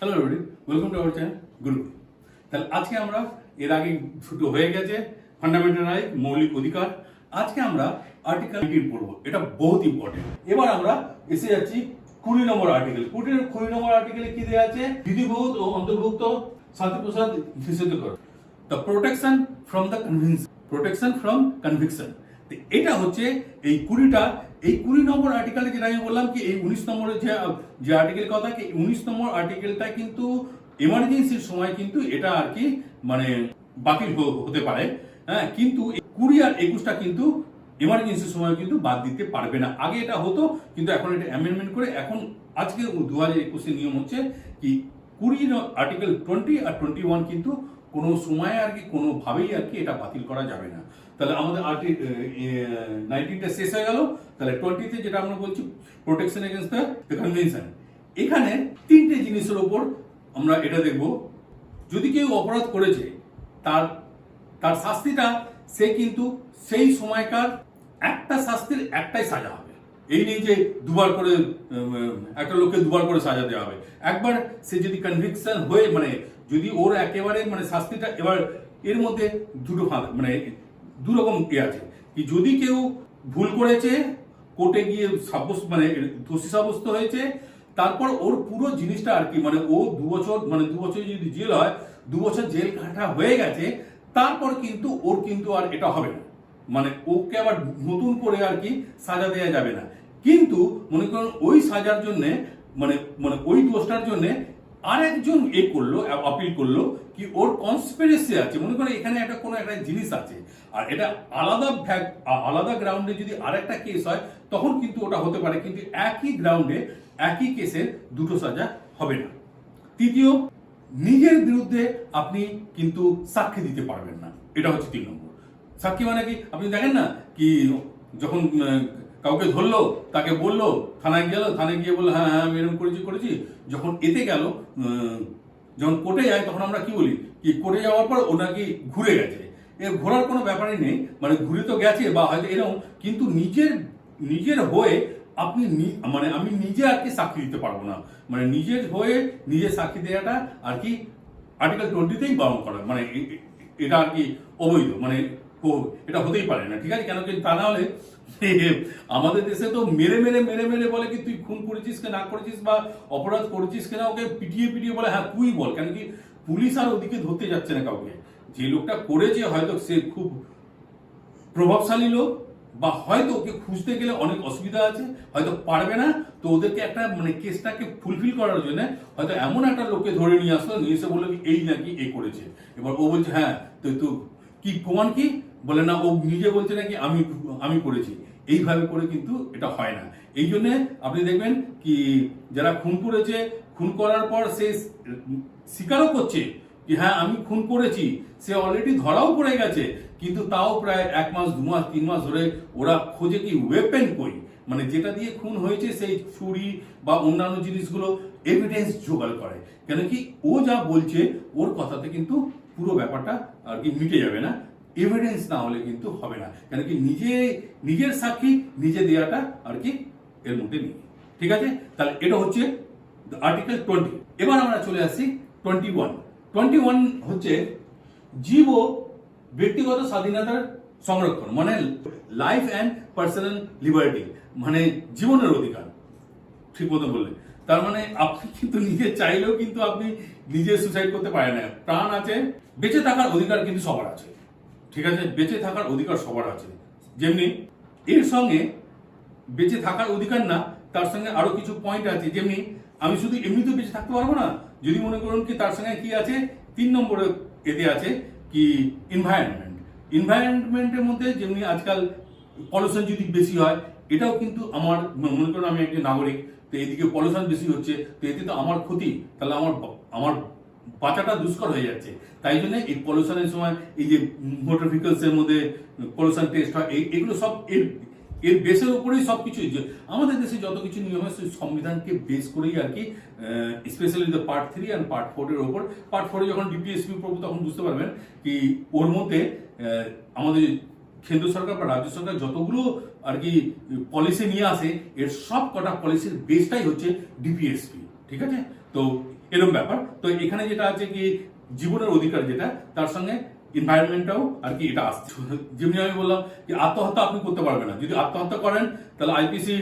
Hello everybody, welcome to our channel গুরু। তাহলে আজকে আমরা এর আগে দুটো হয়ে গেছে ফান্ডামেন্টাল রাইট, মৌলিক অধিকার। আজকে আমরা আর্টিকেল 18 পড়বো, এটা বহুত ইম্পর্টেন্ট। এবার আমরা এসে যাচ্ছি 20 নম্বর আর্টিকেল। 20 নম্বর আর্টিকেলে কি দেওয়া আছে? বিধিবহুল ও অন্তর্ভুক্ত শান্তিপ্রসাদ নিষিদ্ধ করো the protection from the protection from conviction. এটা হচ্ছে এই 20 নম্বর আর্টিকেলে যেটা আমি বললাম কি এই 19 নম্বরের যে আর্টিকেল কথা, কি 19 নম্বর আর্টিকেলটা কিন্তু এমার্জেন্সির সময় কিন্তু এটা আর কি মানে বাতিল হতে পারে, হ্যাঁ। কিন্তু 20 আর 21টা কিন্তু এমার্জেন্সির সময় কিন্তু বাদ দিতে পারবে না। আগে এটা হতো, কিন্তু এখন এটা অ্যামেন্ডমেন্ট করে এখন আজকে 2021 নিয়ম হচ্ছে কি 20 আর্টিকেল 20 আর 21 কিন্তু কোনো সময় আর কি কোনোভাবেই আর কি এটা বাতিল করা যাবে না। তাহলে আমাদের 19টা শেষ হয়ে গেল। তাহলে 20তে যেটা আমরা বলছি প্রোটেকশন এগেইনস্ট দ্য কনভেনশন, এখানে তিনটে জিনিসের উপর আমরা এটা দেখব। যদি কেউ অপরাধ করেছে তার শাস্তিটা সে কিন্তু সেই সময়কার একটা শাস্তির একটাই সাজা হবে। এই নেই যে দুবার করে একটা লোককে দুবার করে সাজা দেওয়া হবে। একবার সে যদি কনভিকশন হয়ে মানে যদি ওর একেবারে মানে শাস্তিটা এবার এর মধ্যে দুটো মানে দুরকম আছে কি, যদি কেউ ভুল করেছে কোর্টে গিয়ে মানে দোষী সাব্যস্ত হয়েছে, তারপর ওর পুরো জিনিসটা আর কি মানে ও 2 বছর মানে 2 বছর যদি জেল হয়, 2 বছর জেল কাটা হয়ে গেছে, তারপর কিন্তু ওর কিন্তু আর এটা হবে না, মানে ওকে আবার নতুন করে আর কি সাজা দেওয়া যাবে না। কিন্তু মনে করুন ওই সাজার জন্য মানে মানে ওই দোষটার জন্য আর একজন করলো আপিল করলো কি ওর কনস্পিরেসি আছে, মনে করেন এখানে একটা কোনো একটা জিনিস আছে, আর এটা আলাদা গ্রাউন্ডে যদি আরেকটা কেস হয় তখন কিন্তু ওটা হতে পারে, কিন্তু একই গ্রাউন্ডে একই কেসের দুটো সাজা হবে না। তৃতীয়, নিজের বিরুদ্ধে আপনি কিন্তু সাক্ষী দিতে পারবেন না, এটা হচ্ছে 3 নম্বর। সাক্ষী মানে কি, আপনি দেখেন না কি যখন কাউকে ধরলো, তাকে বললো, থানায় গিয়ে বললো হ্যাঁ হ্যাঁ আমি এরকম করেছি, যখন এতে গেল যখন কোর্টে যায় তখন আমরা কি বলি কি কোর্টে যাওয়ার পর ও নাকি ঘুরে গেছে। এর ঘোরার কোনো ব্যাপারই নেই, মানে ঘুরে তো গেছে বা হয়তো এরকম, কিন্তু নিজের হয়ে আপনি মানে আমি নিজে আর কি সাক্ষী দিতে পারবো না, মানে নিজের হয়ে নিজে সাক্ষী দেওয়াটা আর কি আর্টিকেল 20তেই বারণ করা, মানে এটা আর কি অবৈধ, মানে এটা হতেই পারে না, ঠিক আছে। কেন কি তা না হলে আমাদের দেশে তো মেরে বলে কি তুই খুন করেছিস কে না করেছিস বা অপরাধ করেছিস কিনা, ওকে পিটিয়ে বলে হ্যাঁ তুই বল। কেন কি পুলিশ আর ওদিকে ধরতে যাচ্ছে না কাউকে। যে লোকটা করেছে হয়তো সে খুব প্রভাবশালী লোক, বা হয়তো ওকে খুঁজতে গেলে অনেক অসুবিধা আছে, হয়তো পারবে না, তো ওদেরকে একটা মানে কেসটাকে ফুলফিল করার জন্য হয়তো এমন একটা লোককে ধরে নিয়ে আসলো, নিয়ে এসে বললো এই নাকি এ করেছে। এবার ও বলছে হ্যাঁ তো কি প্রমাণ কি, বলে না ও নিজে বলছে নাকি আমি করেছি। এইভাবে করে কিন্তু এটা হয় না। এই জন্য আপনি দেখবেন কি যারা খুন করেছে, খুন করার পর সে স্বীকারও করছে কি হ্যাঁ আমি খুন করেছি, সে অলরেডি ধরাও পড়ে গেছে, কিন্তু তাও প্রায় 1 মাস 2 মাস 3 মাস ধরে ওরা খোঁজে কি ওয়েপেন কই, মানে যেটা দিয়ে খুন হয়েছে সেই ছুরি বা অন্যান্য জিনিসগুলো এভিডেন্স জোগাড় করে। কেন কি ও যা বলছে ওর কথাতে কিন্তু পুরো ব্যাপারটা আর কি মিটে যাবে না, এভিডেন্স না হলে কিন্তু হবে না। কেন কি নিজের সাক্ষী নিজে দেওয়াটা আর কি এর মধ্যে নেই, ঠিক আছে। তাহলে এটা হচ্ছে আর্টিকেল 20। এবার আমরা চলে আসছি 21 হচ্ছে জীব ও ব্যক্তিগত স্বাধীনতার সংরক্ষণ, মানে লাইফ অ্যান্ড পার্সোনাল লিবার্টি, মানে জীবনের অধিকার, ঠিক মতো বললে। তার মানে আপনি কিন্তু নিজে চাইলেও কিন্তু আপনি নিজে সুসাইড করতে পারেন না। প্রাণ আছে, বেঁচে থাকার অধিকার কিন্তু সবার আছে, ঠিক আছে। বেঁচে থাকার অধিকার সবার আছে, যেমনি এর সঙ্গে বেঁচে থাকার অধিকার না, তার সঙ্গে আরো কিছু পয়েন্ট আছে। যেমনি আমি শুধু এমনিতে বেঁচে থাকতে পারবো না, যদি মনে করুন কি তার সঙ্গে কি আছে 3 নম্বরে এতে আছে কি এনভায়রনমেন্টের মধ্যে যেমনি আজকাল পলিউশন যদি বেশি হয়, এটাও কিন্তু আমার মনে করুন আমি একজন নাগরিক, তো এদিকে পলিউশন বেশি হচ্ছে, তো এতে তো আমার ক্ষতি, তাহলে আমার বাঁচাটা দুষ্কর হয়ে যাচ্ছে। তাই জন্য এই পলিউশনের সময় এই যে মোটর ভেহিকলস এর মধ্যে পলিউশন টেস্ট হয়, এগুলো সব এর বেসের উপরেই সবকিছু। আমাদের দেশে যত কিছু নিয়ম হয় সেই সংবিধানকে বেস করেই আর কি, স্পেশালি পার্ট 3 আর পার্ট 4 এর ওপর। পার্ট 4 যখন ডিপিএসপি পড়বো তখন বুঝতে পারবেন কি ওর মধ্যে আমাদের কেন্দ্র সরকার বা রাজ্য সরকার যতগুলো আর কি পলিসি নিয়ে আসে, এর সব কটা পলিসির বেসটাই হচ্ছে ডিপিএসপি, ঠিক আছে। তো এরকম ব্যাপার। তো এখানে যেটা আছে কি জীবনের অধিকার যেটা, তার সঙ্গে এনভায়রনমেন্টটাও আর কি এটা আসছে। যেমনি আমি বললাম যে আত্মহত্যা আপনি করতে পারবেন না, যদি আত্মহত্যা করেন তাহলে আইপিসি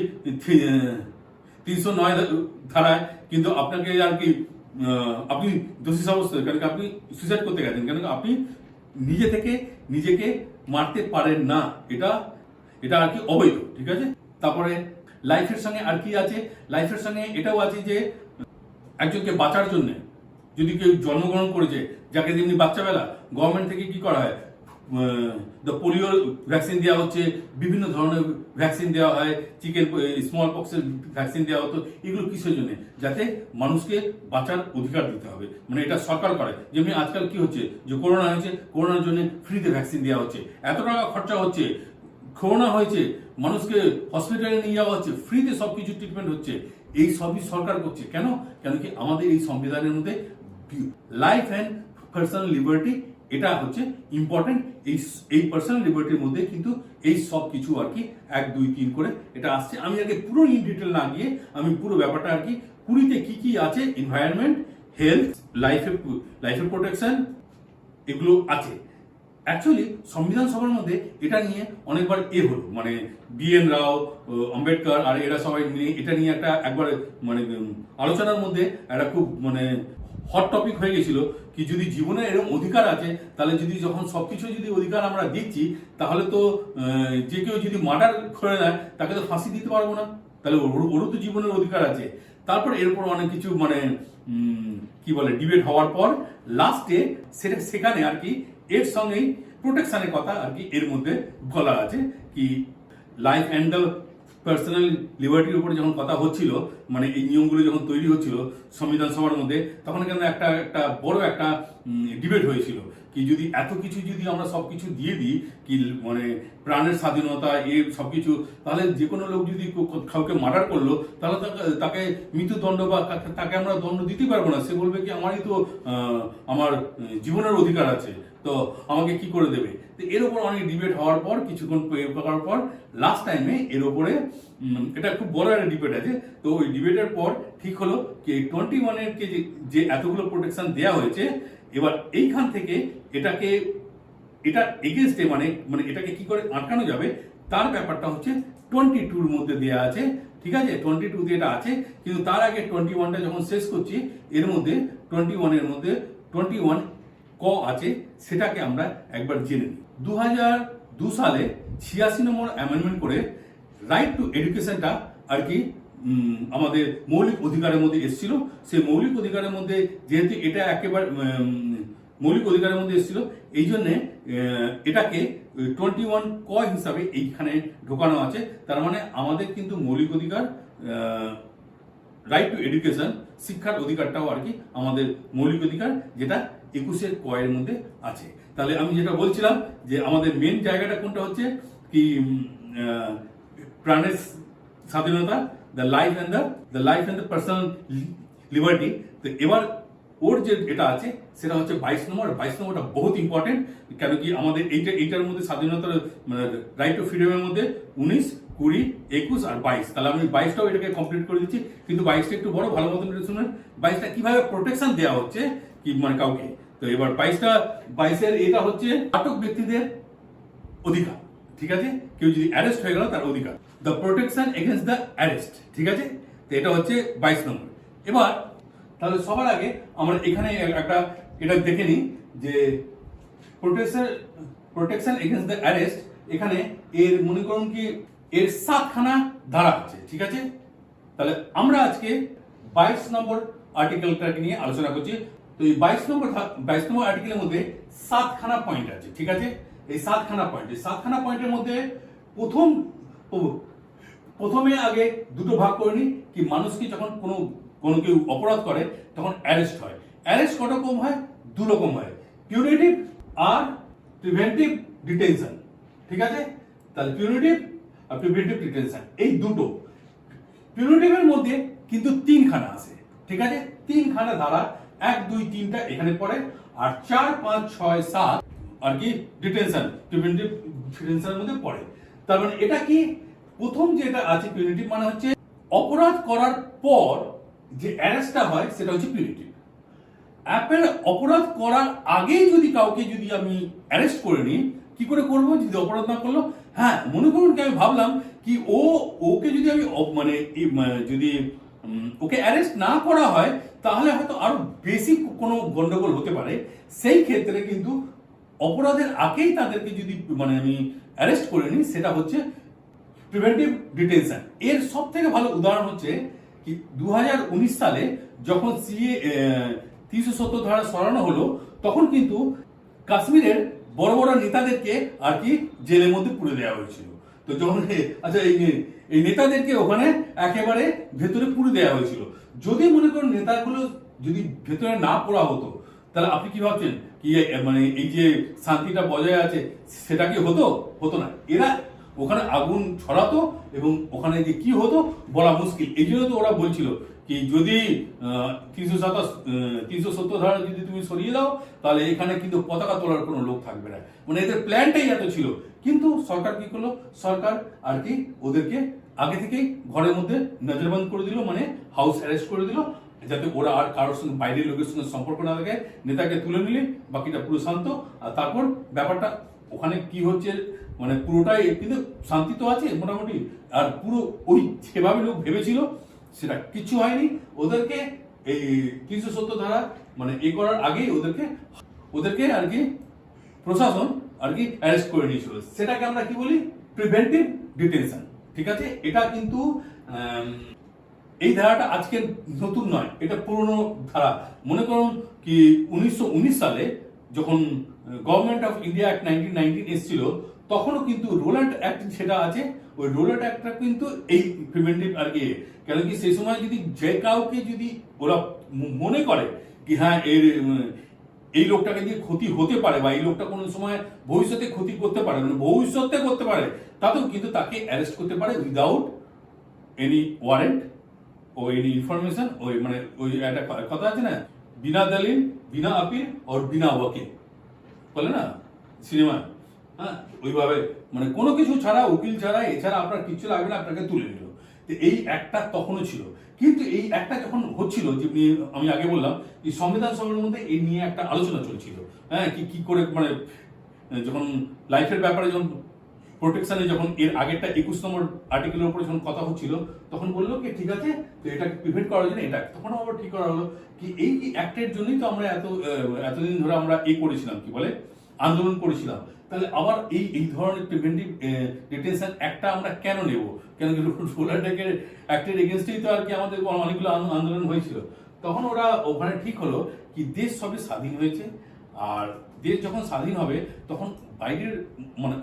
309 ধারায় কিন্তু আপনাকে আর কি আপনি দোষী সাব্যস্ত, কারণ আপনি সুইসাইড করতে গেছেন, কেন আপনি নিজে থেকে নিজেকে মারতে পারেন না, এটা আর কি অবৈধ, ঠিক আছে। তারপরে লাইফের সঙ্গে আর কি আছে, লাইফের সঙ্গে এটাও আছে যে একজনকে বাঁচার জন্য যদি কেউ জন্মগ্রহণ করেছে, যাকে যেমনি বাচ্চাবেলা গভর্নমেন্ট থেকে কি করা হয়, পোলিও ভ্যাকসিন দেওয়া হচ্ছে, বিভিন্ন ধরনের ভ্যাকসিন দেওয়া হয়, চিকেন স্মল পক্সের ভ্যাকসিন দেওয়া হতো, এগুলো কিসের জন্য, যাতে মানুষকে বাঁচার অধিকার দিতে হবে, মানে এটা সরকার করে। যেমনি আজকাল কি হচ্ছে যে করোনা হয়েছে, করোনার জন্য ফ্রিতে ভ্যাকসিন দেওয়া হচ্ছে, এত টাকা খরচা হচ্ছে, করোনা হয়েছে মানুষকে হসপিটালে নিয়ে যাওয়া হচ্ছে, ফ্রিতে সবকিছু ট্রিটমেন্ট হচ্ছে, এই সবই সরকার করছে। কেন কি আমাদের এই সংবিধানের মধ্যে লাইফ অ্যান্ড পার্সোনাল লিবার্টি এটা হচ্ছে ইম্পর্টেন্ট। এই পার্সোনাল লিবার্টির মধ্যে কিন্তু এই সব কিছু আর কি 1 2 3 করে এটা আসছে। আমি আগে পুরো ইন ডিটেল না গিয়ে আমি পুরো ব্যাপারটা আর কি 20তে কি আছে, এনভায়রনমেন্ট, হেলথ, লাইফের প্রোটেকশন, এগুলো আছে। অ্যাকচুয়ালি সংবিধান সভার মধ্যে এটা নিয়ে অনেকবার হলো, মানে BN রাও, আম্বেদকর আর এরা সবাই নিয়ে এটা নিয়ে একবার মানে আলোচনার মধ্যে একটা খুব মানে হট টপিক হয়ে গেছিল কি যদি জীবনে এরকম অধিকার আছে, তাহলে যদি যখন সবকিছু যদি অধিকার আমরা দিচ্ছি, তাহলে তো যে কেউ যদি মার্ডার করে নেয় তাকে তো ফাঁসি দিতে পারবো না, তাহলে ওরও তো জীবনের অধিকার আছে। তারপর এরপর অনেক কিছু মানে কি বলে ডিবেট হওয়ার পর লাস্টে সেখানে আর কি এর সঙ্গেই প্রোটেকশনের কথা আর কি এর মধ্যে বলা আছে কি লাইফ অ্যান্ড দ্য পার্সোনাল লিবার্টির উপরে যখন কথা হচ্ছিল, মানে এই নিয়মগুলো যখন তৈরি হচ্ছিল সংবিধান সভার মধ্যে, তখন কেন একটা বড় একটা ডিবেট হয়েছিল কি যদি এত কিছু যদি আমরা সবকিছু দিয়ে দিই কি মানে প্রাণের স্বাধীনতা সবকিছু, তাহলে যে কোনো লোক যদি কাউকে মার্ডার করলো তাহলে তাকে মৃত্যুদণ্ড বা তাকে আমরা দণ্ড দিতে পারবো না। সে বলবে কি আমারই তো আমার জীবনের অধিকার আছে, তো আমাকে কি করে দেবে। তো এর উপর অনেক ডিবেট হওয়ার পর কিছুক্ষণ করার পর লাস্ট টাইমে এর উপরে এটা খুব বড় একটা ডিবেট আছে। তো ওই ডিবেটের পর ঠিক হলো কি 21 কে যে এতগুলো প্রোটেকশন দেওয়া হয়েছে, এবার এইখান থেকে এটা এগেনস্টে মানে এটাকে কি করে আটকানো যাবে তার ব্যাপারটা হচ্ছে 22 মধ্যে দেওয়া আছে, ঠিক আছে। 22 তে এটা আছে, কিন্তু তার আগে 21টা যখন শেষ করছি এর মধ্যে 21 মধ্যে 21 ক আছে, সেটাকে আমরা একবার জেনে নিই। 2002 সালে 86 নম্বর অ্যামেন্ডমেন্ট করে রাইট টু এডুকেশনটা আর কি আমাদের মৌলিক অধিকারের মধ্যে এসেছিল। সেই মৌলিক অধিকারের মধ্যে যেহেতু এটা একেবারে মৌলিক অধিকারের মধ্যে এসেছিল, এই জন্যে এটাকে 21 ক হিসাবে এইখানে ঢোকানো আছে। তার মানে আমাদের কিন্তু মৌলিক অধিকার রাইট টু এডুকেশন, শিক্ষার অধিকারটাও আর কি আমাদের মৌলিক অধিকার, যেটা 21 ক এর মধ্যে আছে। তাহলে আমি যেটা বলছিলাম যে আমাদের মেন জায়গাটা কোনটা হচ্ছে কি প্রাণের স্বাধীনতা, the life and the personal liberty. তো এবার ওর যে এটা আছে সেটা হচ্ছে 22 নম্বর। 22 নম্বরটা বহুত ইম্পর্টেন্ট, কেন কি আমাদের এইটার মধ্যে স্বাধীনতার মানে রাইট টু ফ্রিডমের মধ্যে 19, 20, 21 আর 22। তাহলে আমি 22টাও এটাকে কমপ্লিট করে দিচ্ছি, কিন্তু 22টা একটু বড়, ভালো মতন শুনুন 22টা কিভাবে প্রোটেকশন দেওয়া হচ্ছে কি মানে কাউকে। তো এবার 22 এটা হচ্ছে আটক ব্যক্তিদের অধিকার, ঠিক আছে। কেউ যদি অ্যারেস্ট হয়ে গেল তার অধিকার, the protection against the arrest, ঠিক আছে। তো এটা হচ্ছে 22 নম্বর। এবার তাহলে সবার আগে আমরা এখানে এটা দেখে নিই যে প্রোটেকশন এগেনস্ট দ্য অ্যারেস্ট, এখানে এর মনে করুন কি এর 7খানা ধারা আছে, ঠিক আছে। তাহলে আমরা আজকে 22 নম্বর আর্টিকেলটাকে নিয়ে আলোচনা করছি। তো এই 22 নম্বর আর্টিকেলের মধ্যে 7খানা পয়েন্ট আছে, ঠিক আছে। এই 7খানা পয়েন্টের মধ্যে প্রথমে আগে দুটো ভাগ করে নিই কি মানুষকে যখন কোনো কেউ অপরাধ করে তখন অ্যারেস্ট হয়। অ্যারেস্ট কত রকম হয়? 2 রকম হয়, পিউনিটিভ আর প্রিভেন্টিভ ডিটেনশন, ঠিক আছে। তাহলে পিউনিটিভ আর প্রিভেন্টিভ ডিটেনশন এই দুটো। পিউনিটিভের মধ্যে কিন্তু 3খানা আছে, ঠিক আছে। 3খানা ধারা 1 2 3টা এখানে পড়ে, আর 4 5 6 7 আর কি ডিটেনশন, প্রিভেন্টিভ ডিটেনশনের মধ্যে পড়ে। তার মানে এটা কি প্রথম যেটা আছে পিউনিটিভ মানে হচ্ছে অপরাধ করার পর যে অ্যারেস্টটা হয় সেটা হচ্ছে পিউনিটিভ, অ্যাপের অপরাধ করার আগেই যদি কাউকে যদি আমি অ্যারেস্ট করে নিই, কি করে করবো যদি অপরাধ না করলো? হ্যাঁ, মনে করুন কি আমি ভাবলাম কি ওকে যদি আমি যদি ওকে অ্যারেস্ট না করা হয় তাহলে হয়তো আরো বেশি কোনো গন্ডগোল হতে পারে। সেই ক্ষেত্রে কিন্তু অপরাধের আগেই তাদেরকে যদি আমি অ্যারেস্ট করে নিই, সেটা হচ্ছে প্রিভেন্টিভ ডিটেনশন। এর সব থেকে ভালো উদাহরণ হচ্ছে কি 2019 সালে যখন সিএ 370 ধারা সরানো হলো, তখন কিন্তু কাশ্মীরের বড় বড় নেতাদেরকে আর কি জেলের মধ্যে পুরে দেওয়া হয়েছিল। তো যখন আচ্ছা এই নেতাদেরকে ওখানে একেবারে ভেতরে পুরে দেওয়া হয়েছিল। যদি মনে করুন নেতাগুলো যদি ভেতরে না পড়া হতো, তাহলে আপনি কি ভাবছেন কি এই যে শান্তিটা বজায় আছে সেটা কি হতো না। এরা ওখানে আগুন ছড়াতো এবং ওখানে যে কি হতো বলা মুশকিল। এই জন্য তো ওরা বলছিল কি যদি 370 ধারা যদি তুমি সরিয়ে দাও তাহলে এখানে কিন্তু পতাকা তোলার কোনো লোক থাকবে না। এদের প্ল্যানটাই এত ছিল। কিন্তু সরকার কি করলো? সরকার আর কি ওদেরকে আগে থেকেই ঘরের মধ্যে নজরবন্দ করে দিল, হাউস অ্যারেস্ট করে দিল, যাতে ওরা আর কারোর সঙ্গে বাইরের লোকের সঙ্গে সম্পর্ক না থাকে। নেতাকে তুলে নিলে বাকিটা পুরো শান্ত। আর তারপর ব্যাপারটা ওখানে কি হচ্ছে পুরোটাই কিন্তু শান্তি তো আছে মোটামুটি। আর পুরো ওই যেভাবে লোক ভেবেছিল সেটা কিছু হয়নি। ওদেরকে এই 370 ধারা এ করার আগেই ওদেরকে আর কি প্রশাসন আর কি অ্যারেস্ট করে নিয়েছিল। সেটাকে আমরা কি বলি? Preventive detention. ঠিক আছে, এটা কিন্তু এই ধারাটা আজকে নতুন নয়, এটা পুরনো ধারা। মনে করুন কি 1919 সালে যখন গভর্নমেন্ট অফ ইন্ডিয়া অ্যাক্ট 1919 এসেছিল, তখনও কিন্তু রোল্যান্ড অ্যাক্ট সেটা আছে। ওই রোল্যান্ড অ্যাক্টটা কিন্তু এই প্রিভেন্টিভ আর কি। কেন কি সেই সময় যদি যে কাউকে যদি ওরা মনে করে কি হ্যাঁ এই লোকটাকে দিয়ে ক্ষতি হতে পারে বা এই লোকটা কোনো সময় ভবিষ্যতে ক্ষতি করতে পারে, ভবিষ্যতে করতে পারে, তাতেও কিন্তু তাকে অ্যারেস্ট করতে পারে উইদাউট এনি ওয়ারেন্ট ও এনি ইনফরমেশন। ওই একটা কথা আছে না, বিনা দলিল, বিনা আপিল আর বিনা ওয়াকিল বলে না সিনেমায়। হ্যাঁ, ওইভাবে কোনো কিছু ছাড়া, উকিল ছাড়া, এছাড়া আপনার কিছু লাগবে না, আপনাকে তুলে নিল। তো এই একটা তখনও ছিল। কিন্তু এই একটা যখন হচ্ছিল, যে আমি আগে বললাম এই সংবিধান সভার মধ্যে এই নিয়ে একটা আলোচনা চলছিল। হ্যাঁ, কি করে যখন লাইফের ব্যাপারে যখন প্রোটেকশনে যখন এর আগেরটা 21 নম্বর আর্টিকেলের উপরে যখন কথা হচ্ছিল, তখন বললো কি ঠিক আছে, তো এটা প্রিভেন্ট করার জন্য এটা তখন আবার ঠিক করা হলো কি এই অ্যাক্টের জন্যই তো আমরা এতদিন ধরে আমরা করেছিলাম কি বলে আন্দোলন করেছিলাম। তাহলে আবার এই ধরনের প্রিভেন্টিভ ডিটেনশন একটা আমরা কেন নেব? কেন কি রোল্যান্ড অ্যাক্টের এগেনস্টেই তো আর কি আমাদের অনেকগুলো আন্দোলন হয়েছিল। তখন ওরা ওখানে ঠিক হলো কি দেশ সবে স্বাধীন হয়েছে, আর দেশ যখন স্বাধীন হবে তখন বাইরের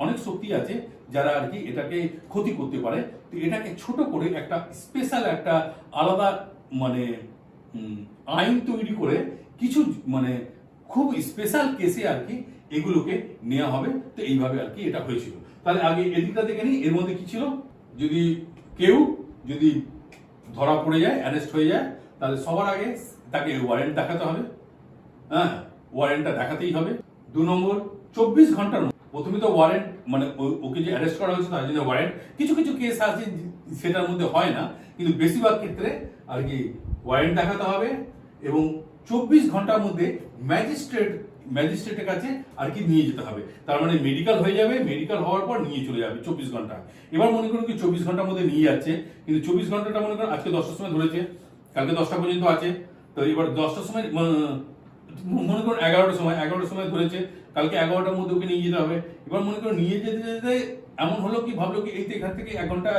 অনেক শক্তি আছে যারা আর কি এটাকে ক্ষতি করতে পারে। তো এটাকে ছোট করে একটা স্পেশাল একটা আলাদা আইন তৈরি করে কিছু খুব স্পেশাল কেসে আর কি এগুলোকে নেওয়া হবে। তো এইভাবে আর কি এটা হয়েছিল। তাহলে আগে এদিকটা দেখে নিই, এর মধ্যে কি ছিল। যদি কেউ ধরা পড়ে যায়, অ্যারেস্ট হয়ে যায়, তাহলে সবার আগে তাকে ওয়ারেন্ট দেখাতে হবে। হ্যাঁ, ওয়ারেন্টটা দেখাতেই হবে। 2 নম্বর 24 ঘন্টার প্রথমে তো ওয়ারেন্ট ওকে যে অ্যারেস্ট করা হয়েছে তার জন্য ওয়ারেন্ট। কিছু কিছু কেস আছে সেটার মধ্যে হয় না, কিন্তু বেশিরভাগ ক্ষেত্রে আর কি ওয়ারেন্ট দেখাতে হবে। এবং 24 ঘন্টার মধ্যে ম্যাজিস্ট্রেটের কাছে আর কি নিয়ে যেতে হবে। তার মেডিকেল হয়ে যাবে, মেডিকেল হওয়ার পর নিয়ে চলে যাবে 24 ঘন্টা। এবার মনে করুন কি 24 ঘন্টার মধ্যে নিয়ে যাচ্ছে, কিন্তু 24 ঘন্টাটা মনে করুন আজকে 10টার সময় ধরেছে, কালকে 10টা পর্যন্ত আছে। তো এবার 10টার সময় মনে করুন 11টার সময় ধরেছে, কালকে 11টার মধ্যে ওকে নিয়ে যেতে হবে। এবার মনে করুন নিয়ে যেতে যেতে এমন হলো কি ভাবলো কি এই তো এখান থেকে 1 ঘন্টা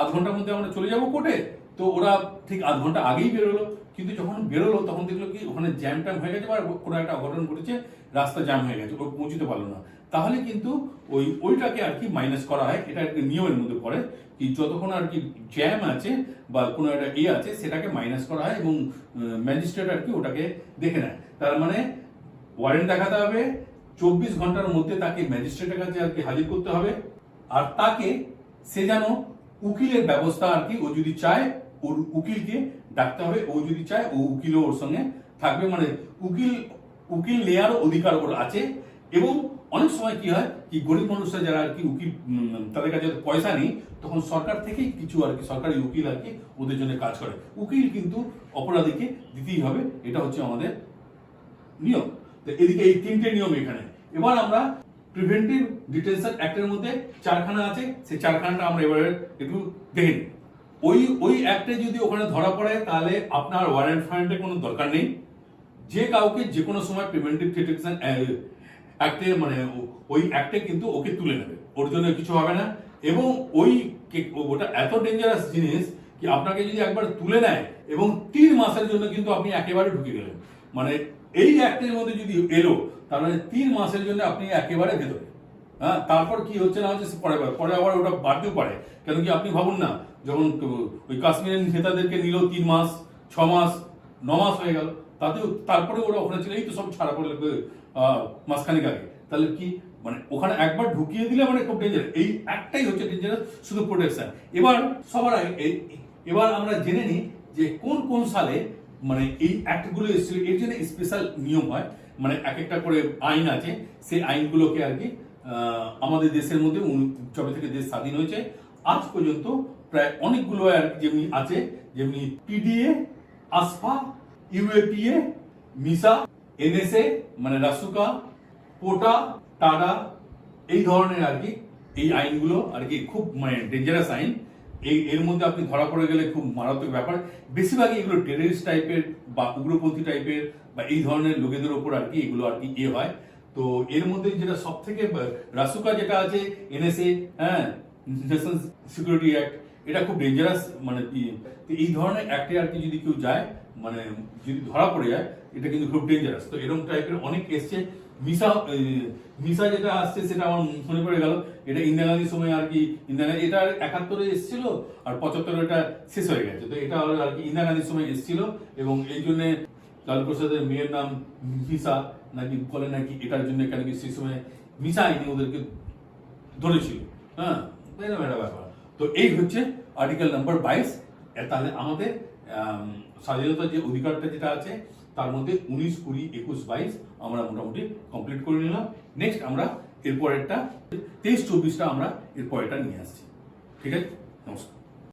আধ ঘন্টার মধ্যে আমরা চলে যাবো কোর্টে। তো ওরা ঠিক আধ ঘন্টা আগেই বেরোলো, কিন্তু যখন বেরোলো তখন দেখলো কি ওখানে জ্যাম ট্যাম হয়ে গেছে বা কোনো একটা অঘটন ঘটেছে, রাস্তা জ্যাম হয়ে গেছে, ও পৌঁছতে পারলো না। তাহলে কিন্তু ওইটাকে আর কি মাইনাস করা হয়। এটা একটা নিয়মের মধ্যে পড়ে কি যতক্ষণ আর কি জ্যাম আছে বা কোনো একটা আছে সেটাকে মাইনাস করা হয় এবং ম্যাজিস্ট্রেট আর কি ওটাকে দেখে নেয়। তার ওয়ারেন্ট দেখাতে হবে, 24 ঘন্টার মধ্যে তাকে ম্যাজিস্ট্রেটের কাছে আর কি হাজির করতে হবে। আর তাকে সে যেন উকিলের ব্যবস্থা আর কি ও যদি চায় ওর উকিলকে ডাকতে হবে, ও যদি চায় ও উকিলও ওর সঙ্গে থাকবে। উকিল নেওয়ার অধিকার ওর আছে। এবং অনেক সময় কি হয় কি গরিব মানুষরা যারা আর কি উকিল তাদের কাছে পয়সা নেই, তখন সরকার থেকেই কিছু আর কি সরকারি উকিল আর কি ওদের জন্য কাজ করে। উকিল কিন্তু অপরাধীকে দিতেই হবে, এটা হচ্ছে আমাদের নিয়ম। তো এদিকে এই তিনটে নিয়ম এখানে। এবার আমরা প্রিভেন্টিভ ডিটেনশন অ্যাক্টের মধ্যে চারখানা আছে, সেই চারখানাটা আমরা এবারে একটু দেখে নিই। ওই অ্যাক্টে যদি ওখানে ধরা পড়ে তাহলে আপনার ওয়ারেন্ট ফারেন্টের কোনো দরকার নেই। যে কাউকে যে কোনো সময় প্রিভেন্টিভ ডিটেনশন অ্যাক্টে মানে ওই অ্যাক্টে কিন্তু ওকে তুলে নেবে, ওর জন্য কিছু হবে না। এবং ওটা এত ডেঞ্জারাস জিনিস কি আপনাকে যদি একবার তুলে নেয় এবং 3 মাসের জন্য কিন্তু আপনি একেবারে ঢুকে গেলেন, মানে এই অ্যাক্টের মধ্যে যদি এলো তার মানে 3 মাসের জন্য আপনি একেবারে ভেতরে। হ্যাঁ, তারপর কি হচ্ছে না হচ্ছে পরে আবার ওটা বাড়তেও পারে। কেন কি আপনি ভাবুন না, যখন ওই কাশ্মীরের নেতাদেরকে নিল 3 মাস, 6 মাস, 9 মাস হয়ে গেল, তাতেও তারপরে ওরা ওখানে ছিল, এই তো সব ছাড়া পড়লে মাসখানেক আগে। তাহলে কি মানে ওখানে একবার ঢুকিয়ে দিলে মানে খুব ডেঞ্জারাস। এই একটাই হচ্ছে ডেঞ্জারাস, শুধু প্রোটেকশন। এবার সবার আগে এবার আমরা জেনে নিই যে কোন কোন সালে মানে এই অ্যাক্টগুলো এসেছিল। এর জন্য স্পেশাল নিয়ম হয়, মানে এক একটা করে আইন আছে। সেই আইনগুলোকে আর কি আমাদের দেশের মধ্যে যবে থেকে দেশ স্বাধীন হয়েছে আজ পর্যন্ত প্রায় অনেকগুলো আর যেমনি আছে, যেমনি পিডিএ, আসফা, ইউএপিএ, মিসা, এনএসএ মানে রাসুকা, পোটা, টাডা, এই ধরনের আর কি এই আইনগুলো আর কি খুব মানে ডেঞ্জারাস আইন। এর মধ্যে আপনি ধরা পড়ে গেলে খুব মারাত্মক ব্যাপার। বেশিরভাগই এগুলো টেররিস্ট টাইপের বা উগ্রপন্থী টাইপের বা এই ধরনের লোকেদের ওপর আর কি এগুলো আর কি হয়। তো এর মধ্যে যেটা সব থেকে রাসুকা যেটা আছে, এনএসএ, হ্যাঁ, ন্যাশনাল সিকিউরিটি অ্যাক্ট, এটা খুব ডেঞ্জারাস। মানে এই ধরনের অ্যাক্টে আর কি যদি কেউ যায় মানে যদি ধরা পড়ে যায় এটা কিন্তু খুব ডেঞ্জারাস। তো এরকম টাইপের অনেক এসছে। মিসা যেটা আসছে সেটা আমার মনে পড়ে গেল, এটা ইন্দিরা গান্ধীর সময় আর কি, ইন্দিরা গান্ধী এটা 71-এ এসেছিল আর 75-এ এটা শেষ হয়ে গেছে। তো এটা আর কি ইন্দিরা গান্ধীর সময় এসেছিল এবং এই জন্য লালু প্রসাদের মেয়ের নাম মিসা নাকি বলে নাকি এটার জন্য কেন কি সেই সময় মিসা আইনি ওদেরকে ধরেছিল। হ্যাঁ, এরকম একটা ব্যাপার। তো এই হচ্ছে আর্টিকেল নাম্বার 22। তাহলে আমাদের স্বাধীনতার যে অধিকারটা যেটা আছে তার মধ্যে 19, 20, 21, 22 আমরা মোটামুটি কমপ্লিট করে নিলাম। নেক্সট আমরা এরপরেরটা 23, 24টা আমরা এরপরেরটা নিয়ে আসছি। ঠিক আছে, নমস্কার।